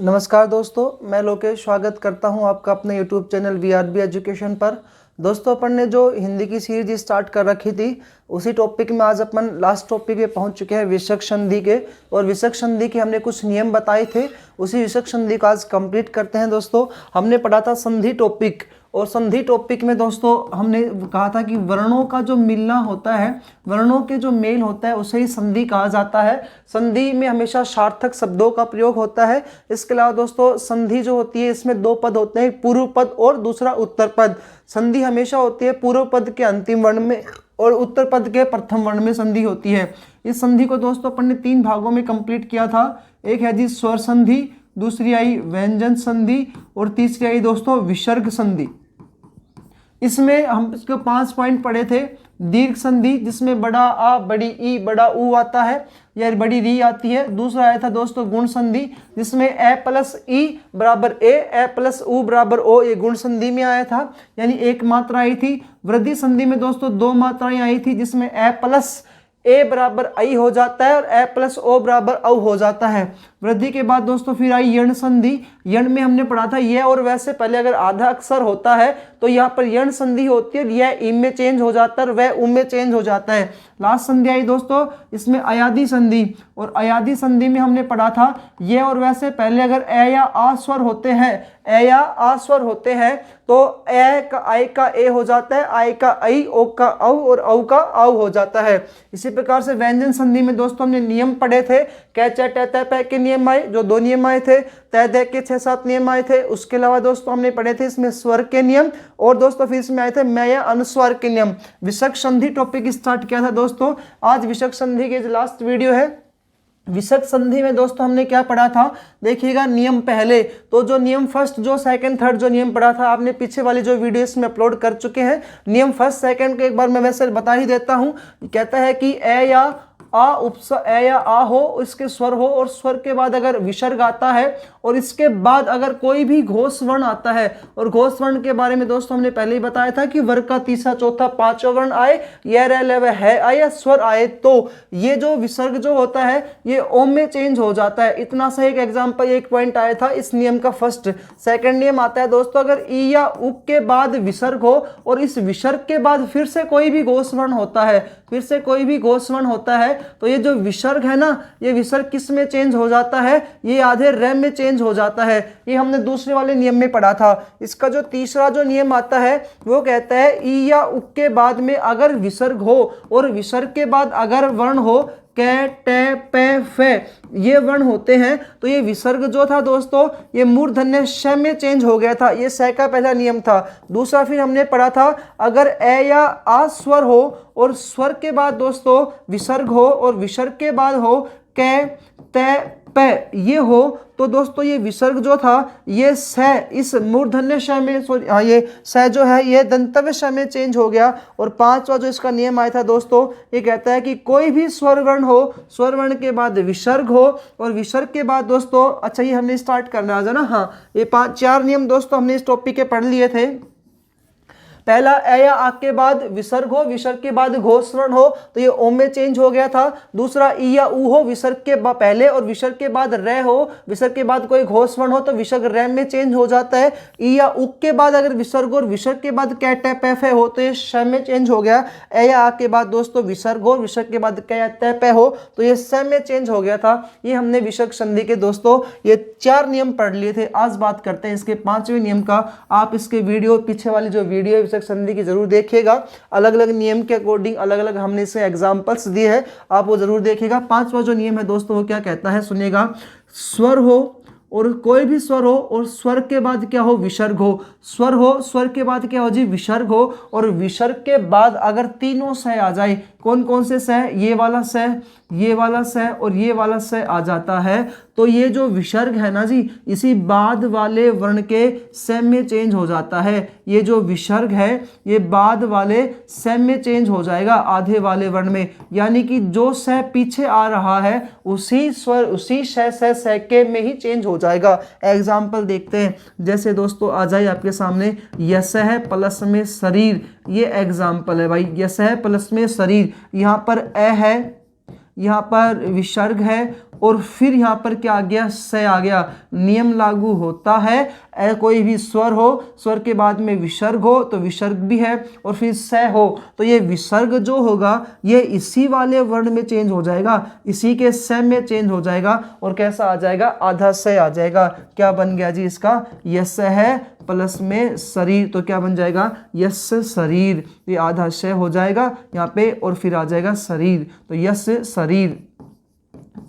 नमस्कार दोस्तों, मैं लोकेश स्वागत करता हूं आपका अपने YouTube चैनल VRB एजुकेशन पर। दोस्तों, अपन ने जो हिंदी की सीरीज स्टार्ट कर रखी थी उसी टॉपिक में आज अपन लास्ट टॉपिक पे पहुंच चुके हैं, विषयक संधि के। और विषयक संधि के हमने कुछ नियम बताए थे, उसी विषयक संधि को आज कंप्लीट करते हैं। दोस्तों, हमने पढ़ा था संधि टॉपिक, और संधि टॉपिक में दोस्तों हमने कहा था कि वर्णों का जो मिलना होता है, वर्णों के जो मेल होता है उसे ही संधि कहा जाता है। संधि में हमेशा सार्थक शब्दों का प्रयोग होता है। इसके अलावा दोस्तों संधि जो होती है इसमें दो पद होते हैं, पूर्व पद और दूसरा उत्तर पद। संधि हमेशा होती है पूर्व पद के अंतिम वर्ण में और उत्तर पद के प्रथम वर्ण में संधि होती है। इस संधि को दोस्तों अपन ने 3 भागों में कंप्लीट किया था। एक है जी स्वर संधि, दूसरी आई व्यंजन संधि और तीसरी आई दोस्तों विसर्ग संधि। इसमें हम इसके 5 पॉइंट पढ़े थे। दीर्घ संधि जिसमें बड़ा आ, बड़ी ई, बड़ा ऊ आता है या बड़ी री आती है। दूसरा आया था दोस्तों गुण संधि जिसमें ए प्लस ई बराबर ए प्लस ऊ बराबर ओ, ये गुण संधि में आया था, यानी एक मात्रा आई थी। वृद्धि संधि में दोस्तों 2 मात्राएं आई थी जिसमें ए प्लस ए बराबर आई हो जाता है और ए प्लस ओ बराबर औ हो जाता है। वृद्धि के बाद दोस्तों फिर आई यण संधि। यण में हमने पढ़ा था यह और वैसे पहले अगर आधा अक्षर होता है तो यहाँ पर यण संधि होती है, यह इ में चेंज हो जाता है और वह उ में चेंज हो जाता है। लास्ट संधि आई दोस्तों इसमें अयादि संधि, और अयादि संधि में हमने पढ़ा था यह और वैसे पहले अगर ए या आ स्वर होते हैं, ए या आ स्वर होते हैं तो ए का आई का ए हो जाता है, आई का आई, ओ का औ और औ का औ हो जाता है। इसी प्रकार से व्यंजन संधि में दोस्तों हमने नियम पढ़े थे, कै च ट त प के नियम आए, जो 2 नियम आए थे, तय दय के 6-7 नियम आए थे। उसके अलावा दोस्तों हमने पढ़े थे इसमें स्वर के नियम, और दोस्तों फिर इसमें आए थे मैं या अनुस्वार के नियम। विषयक संधि टॉपिक स्टार्ट किया था दोस्तों। आज विषयक संधि के लास्ट वीडियो है। विषयक संधि में दोस्तों हमने क्या पढ़ा था, देखिएगा नियम पहले तो जो नियम फर्स्ट, जो सेकंड, थर्ड जो नियम पढ़ा था आपने पीछे वाली जो वीडियो इसमें अपलोड कर चुके हैं। नियम फर्स्ट सेकंड के एक बार मैं वैसे बता ही देता हूं। कहता है कि ए या आ उपस्वर, ए या आ हो, इसके स्वर हो और स्वर के बाद अगर विसर्ग आता है और इसके बाद अगर कोई भी घोष वर्ण आता है, और घोष वर्ण के बारे में दोस्तों हमने पहले ही बताया था कि वर्ग का तीसरा चौथा पांचवा वर्ण आए, यह रह ले वह है आए या स्वर आए तो ये जो विसर्ग जो होता है ये ओम में चेंज हो जाता है। इतना सा एक एग्जाम्पल, एक पॉइंट आया था इस नियम का फर्स्ट। सेकंड नियम आता है दोस्तों अगर ई या उ के बाद विसर्ग हो और इस विसर्ग के बाद फिर से कोई भी घोष वर्ण होता है, फिर से कोई भी घोष वर्ण होता है तो ये जो विसर्ग है ना, ये विसर्ग किस में चेंज हो जाता है, ये आधे रैम में चेंज हो जाता है। ये हमने दूसरे वाले नियम में पढ़ा था। इसका जो तीसरा जो नियम आता है वो कहता है ई या उ के बाद में अगर विसर्ग हो और विसर्ग के बाद अगर वर्ण हो, कै टे पे फे, ये वर्ण होते हैं तो ये विसर्ग जो था दोस्तों ये मूर्धन्य श में चेंज हो गया था। ये स का पहला नियम था। दूसरा फिर हमने पढ़ा था अगर ए या आ स्वर हो और स्वर के बाद दोस्तों विसर्ग हो और विसर्ग के बाद हो कै ते पे ये हो तो दोस्तों ये विसर्ग जो था ये स इस मूर्धन्य श में, सॉरी ये स जो है ये दंतव्य श में चेंज हो गया। और 5वां जो इसका नियम आया था दोस्तों ये कहता है कि कोई भी स्वर वर्ण हो, स्वर वर्ण के बाद विसर्ग हो और विसर्ग के बाद दोस्तों, अच्छा ये हमने स्टार्ट करना है ना, हाँ ये 4 नियम दोस्तों हमने इस टॉपिक के पढ़ लिए थे। पहला ए या आ के बाद विसर्ग हो, विसर्ग के बाद घोष वर्ण हो तो ये ओम में चेंज हो गया था। दूसरा ई या ऊ हो, विसर्ग के पहले और विसर्ग के बाद रे हो, विसर्ग के बाद कोई घोष वर्ण हो तो विसर्ग रैम में चेंज हो जाता है। ई या उ के बाद अगर विसर्ग और विसर्ग के बाद कै टे पे फे हो तो ये श में चेंज हो गया। ए या आ के बाद दोस्तों विसर्ग हो, विसर्ग के बाद कै ते पे हो तो ये स में चेंज हो गया था। ये हमने विषयक संधि के दोस्तों ये 4 नियम पढ़ लिए थे। आज बात करते हैं इसके 5वें नियम का। आप इसके वीडियो, पीछे वाली जो वीडियो विषयक संधि की जरूर देखिएगा। अलग अलग नियम के अकॉर्डिंग अलग अलग हमने इसे एग्जांपल्स दिए हैं, आप वो जरूर देखिएगा। 5वां जो नियम है दोस्तों वो क्या कहता है, सुनिएगा। स्वर हो और कोई भी स्वर हो और स्वर के बाद क्या हो, विसर्ग हो। स्वर हो, स्वर के बाद क्या हो जी, विसर्ग हो, और विसर्ग के बाद अगर तीनों स आ जाए, कौन कौन से स, ये वाला स, ये वाला स और ये वाला स आ जाता है तो ये जो विसर्ग है ना जी, इसी बाद वाले वर्ण के स में चेंज हो जाता है। ये जो विसर्ग है ये बाद वाले स में चेंज हो जाएगा, आधे वाले वर्ण में, यानी कि जो स पीछे आ रहा है उसी स्वर, उसी स के में ही चेंज हो जाएगा। एग्जाम्पल देखते हैं, जैसे दोस्तों आ जाए आपके सामने यसह प्लस में शरीर, ये एग्जाम्पल है भाई। यसह प्लस में शरीर, यहाँ पर ए है, यहाँ पर विसर्ग है और फिर यहाँ पर क्या आ गया, से आ गया। नियम लागू होता है, कोई भी स्वर हो, स्वर के बाद में विसर्ग हो तो विसर्ग भी है, और फिर से हो तो ये विसर्ग जो होगा ये इसी वाले वर्ण में चेंज हो जाएगा, इसी के से में चेंज हो जाएगा, और कैसा आ जाएगा, आधा से आ जाएगा। क्या बन गया जी इसका, यस है प्लस में शरीर, तो क्या बन जाएगा, यस शरीर। ये आधा से हो जाएगा यहाँ पे, और फिर आ जाएगा शरीर, तो यस शरीर।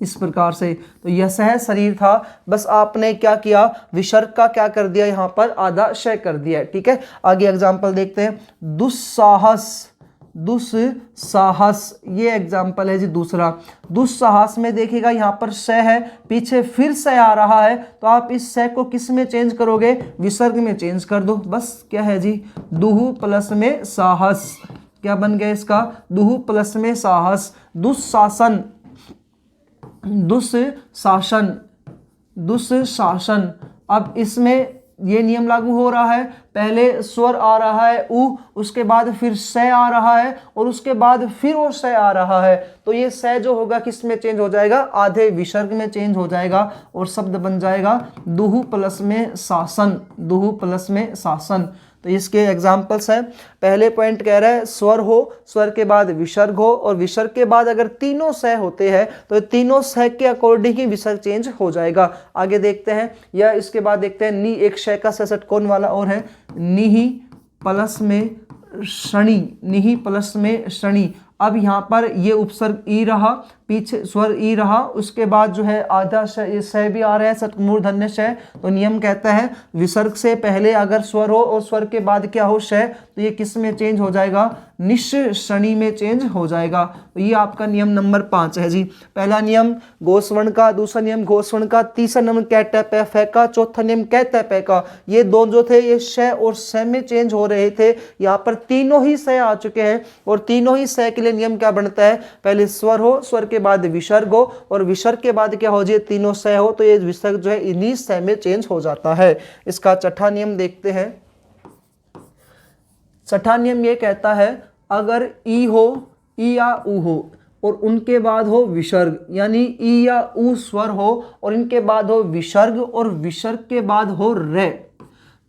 इस प्रकार से तो यस है शरीर था, बस आपने क्या किया, विसर्ग का क्या कर दिया, यहाँ पर आधा शय कर दिया है। ठीक है, आगे एग्जाम्पल देखते हैं। दुस्साहस, दुस्साहस ये एग्जाम्पल है जी दूसरा। दुस्साहस में देखिएगा यहाँ पर स है, पीछे फिर से आ रहा है, तो आप इस से को किस में चेंज करोगे, विसर्ग में चेंज कर दो। बस क्या है जी, दुहु प्लस में साहस। क्या बन गया इसका, दुहु प्लस में साहस। दुस्शासन, दुस्शासन, दुस्शासन। अब इसमें ये नियम लागू हो रहा है, पहले स्वर आ रहा है उ, उसके बाद फिर से आ रहा है, और उसके बाद फिर वो से आ रहा है, तो ये से जो होगा किस में चेंज हो जाएगा, आधे विसर्ग में चेंज हो जाएगा, और शब्द बन जाएगा दुहु प्लस में शासन, दुहु प्लस में शासन। तो इसके एग्जाम्पल्स हैं। पहले पॉइंट कह रहा है स्वर हो, स्वर के बाद विसर्ग हो, और विसर्ग के बाद अगर तीनों से होते हैं तो तीनों से के अकॉर्डिंग ही विसर्ग चेंज हो जाएगा। आगे देखते हैं, या इसके बाद देखते हैं नी, एक शय का से षटकोण वाला और है, निहि प्लस में शनि, निहि प्लस में शनि। अब यहाँ पर ये उपसर्ग ई रहा, पीछे स्वर ई रहा, उसके बाद जो है आधा से भी आ रहा है, सटमूर्धन्य से। तो नियम कहता है विसर्ग से पहले अगर स्वर हो और स्वर के बाद क्या हो शय, तो ये किस में चेंज हो जाएगा, निश्शनि में चेंज हो जाएगा। तो ये आपका नियम नंबर 5 है जी। पहला नियम गोस्वर्ण का, दूसरा नियम घोषवर्ण का, तीसरा नियम कैट पै फै का, चौथा नियम कैत पै का। ये दो जो थे ये शय और से में चेंज हो रहे थे, यहाँ पर तीनों ही से आ चुके हैं, और तीनों ही से के लिए नियम क्या बनता है, पहले स्वर हो, स्वर के बाद विसर्ग हो, और विसर्ग के बाद क्या हो जाए, तीनों से हो, तो ये विसर्ग जो है इन्हीं से में चेंज हो जाता है। इसका छठा नियम देखते हैं। छठा नियम ये कहता है अगर ई हो, ई या ऊ हो, और उनके बाद हो विसर्ग, यानी ई या ऊ स्वर हो और इनके बाद हो विसर्ग, और विसर्ग के बाद हो रे,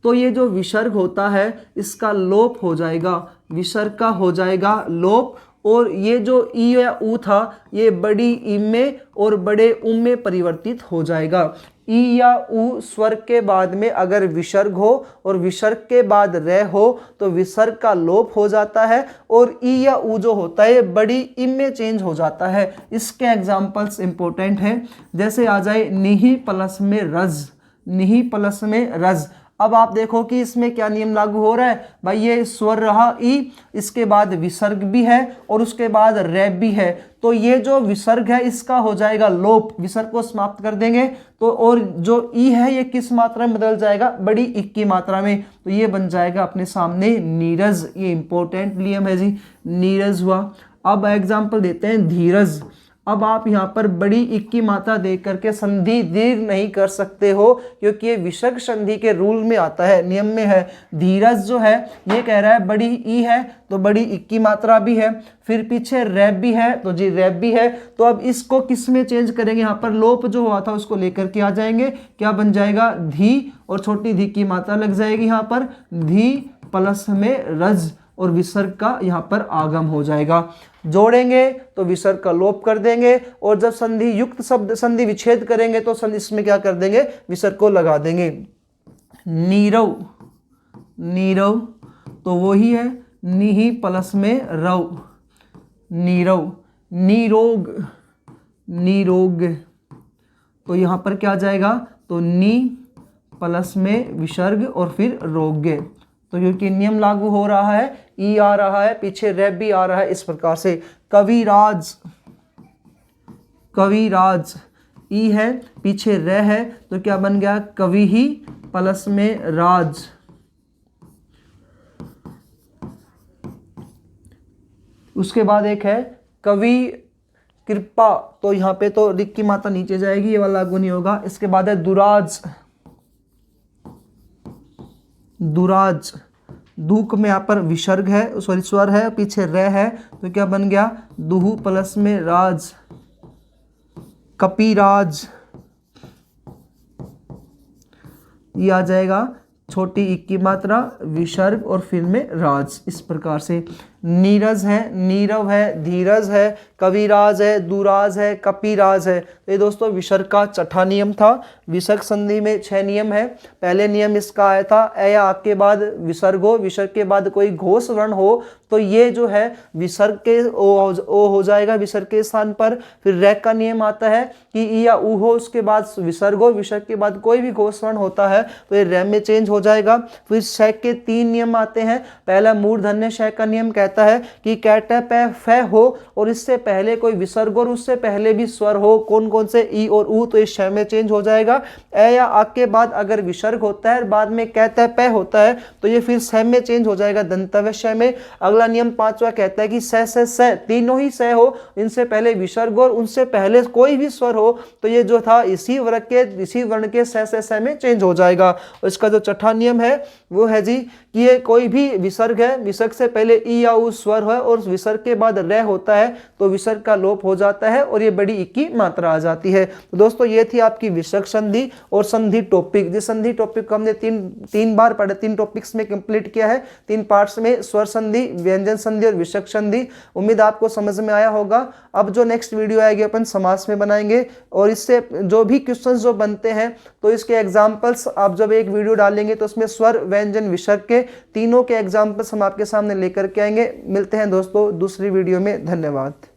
तो ये जो विसर्ग होता है इसका लोप हो जाएगा, विसर्ग का हो जाएगा लोप, और ये जो ई या ऊ था ये बड़ी ई में और बड़े उ में परिवर्तित हो जाएगा। ई या ऊ स्वर के बाद में अगर विसर्ग हो और विसर्ग के बाद रे हो तो विसर्ग का लोप हो जाता है, और ई या ऊ जो होता है बड़ी ई में चेंज हो जाता है। इसके एग्जाम्पल्स इंपॉर्टेंट हैं, जैसे आ जाए निहि प्लस में रज, निहि प्लस में रज। अब आप देखो कि इसमें क्या नियम लागू हो रहा है, भाई ये स्वर रहा ई, इसके बाद विसर्ग भी है और उसके बाद रे भी है, तो ये जो विसर्ग है इसका हो जाएगा लोप, विसर्ग को समाप्त कर देंगे, तो और जो ई है ये किस मात्रा में बदल जाएगा, बड़ी ई की मात्रा में, तो ये बन जाएगा अपने सामने नीरज। ये इंपॉर्टेंट नियम है जी, नीरज हुआ। अब एग्जाम्पल देते हैं धीरज। अब आप यहाँ पर बड़ी इक की मात्रा देख करके संधि दीर्घ नहीं कर सकते हो, क्योंकि ये विसर्ग संधि के रूल में आता है, नियम में है। धीरज जो है ये कह रहा है बड़ी ई है तो बड़ी इक की मात्रा भी है, फिर पीछे रैप भी है तो जी रैप भी है, तो अब इसको किस में चेंज करेंगे, यहाँ पर लोप जो हुआ था उसको लेकर के आ जाएंगे, क्या बन जाएगा धी, और छोटी धी की मात्रा लग जाएगी यहाँ पर, धी प्लस में रज, और विसर्ग का यहाँ पर आगम हो जाएगा। जोड़ेंगे तो विसर्ग का लोप कर देंगे, और जब संधि युक्त शब्द संधि विच्छेद करेंगे तो संधि इसमें क्या कर देंगे, विसर्ग को लगा देंगे। नीरव, नीरव तो वही है निहि प्लस में रव, नीरव। निरोग, निरोग तो यहाँ पर क्या जाएगा, तो नी प्लस में विसर्ग और फिर रोग्य, तो क्योंकि नियम लागू हो रहा है, ई आ रहा है, पीछे रैप भी आ रहा है, इस प्रकार से। कविराज, कविराज ई है, पीछे रे है, तो क्या बन गया, कवि ही प्लस में राज। उसके बाद एक है कवि कृपा, तो यहाँ पे तो रिक की मात्रा नीचे जाएगी, ये वाला लागू नहीं होगा। इसके बाद है दुराज, दुराज, दुख में यहाँ पर विसर्ग है, सॉरी स्वर है, पीछे रे है, तो क्या बन गया, दुहु प्लस में राज, कपिराज, ये आ जाएगा छोटी इक की मात्रा, विसर्ग और फिर में राज। इस प्रकार से नीरज है, नीरव है, धीरज है, कविराज है, दुराज है, कपिराज है। तो ये दोस्तों विसर्ग का छठा नियम था। विसर्ग संधि में 6 नियम है। पहले नियम इसका आया था ए या आ के बाद विसर्ग हो, विसर्ग के बाद कोई घोष वर्ण हो तो ये जो है विसर्ग के ओ हो जाएगा विसर्ग के स्थान पर। फिर रैक का नियम आता है कि ई या ऊ हो, उसके बाद विसर्ग हो, विसर्ग के बाद कोई भी घोष वर्ण होता है तो ये रैम में चेंज हो जाएगा। फिर शैक के 3 नियम आते हैं। पहला मूर्धन्य शैक का नियम कहता है कि कैट पै फै हो और इससे पहले कोई विसर्ग और उससे पहले भी स्वर हो, कौन कौन से ई और ऊ, तो ये शय में चेंज हो जाएगा। ए या आ के बाद अगर विसर्ग होता है बाद में कैट पै होता है तो ये फिर स में चेंज हो जाएगा, दंतव्य श में। अगला नियम 5वां कहता है कि स तीनों ही स हो, इनसे पहले विसर्ग और उनसे पहले कोई भी स्वर हो तो ये जो था इसी वर्ण के स में चेंज हो जाएगा। और इसका जो छठा नियम है वो है जी कि ये कोई भी विसर्ग है, विसर्ग से पहले ई या ऊ स्वर है और विसर्ग के बाद र होता है तो विसर्ग का लोप हो जाता है और ये बड़ी इक की मात्रा आ जाती है। तो दोस्तों ये थी आपकी विसर्ग संधि और संधि टॉपिक। जिस संधि टॉपिक को हमने तीन बार पढ़े, 3 टॉपिक्स में कंप्लीट किया है, 3 पार्ट्स में, स्वर संधि, व्यंजन संधि और विसर्ग संधि। उम्मीद आपको समझ में आया होगा। अब जो नेक्स्ट वीडियो आएगी अपन समास में बनाएंगे और इससे जो भी क्वेश्चंस जो बनते हैं तो इसके एग्जाम्पल्स आप जब एक वीडियो डालेंगे तो उसमें स्वर, व्यंजन, विसर्ग के तीनों के एग्जाम्पल्स हम आपके सामने लेकर के आएंगे। मिलते हैं दोस्तों दूसरी वीडियो में। धन्यवाद।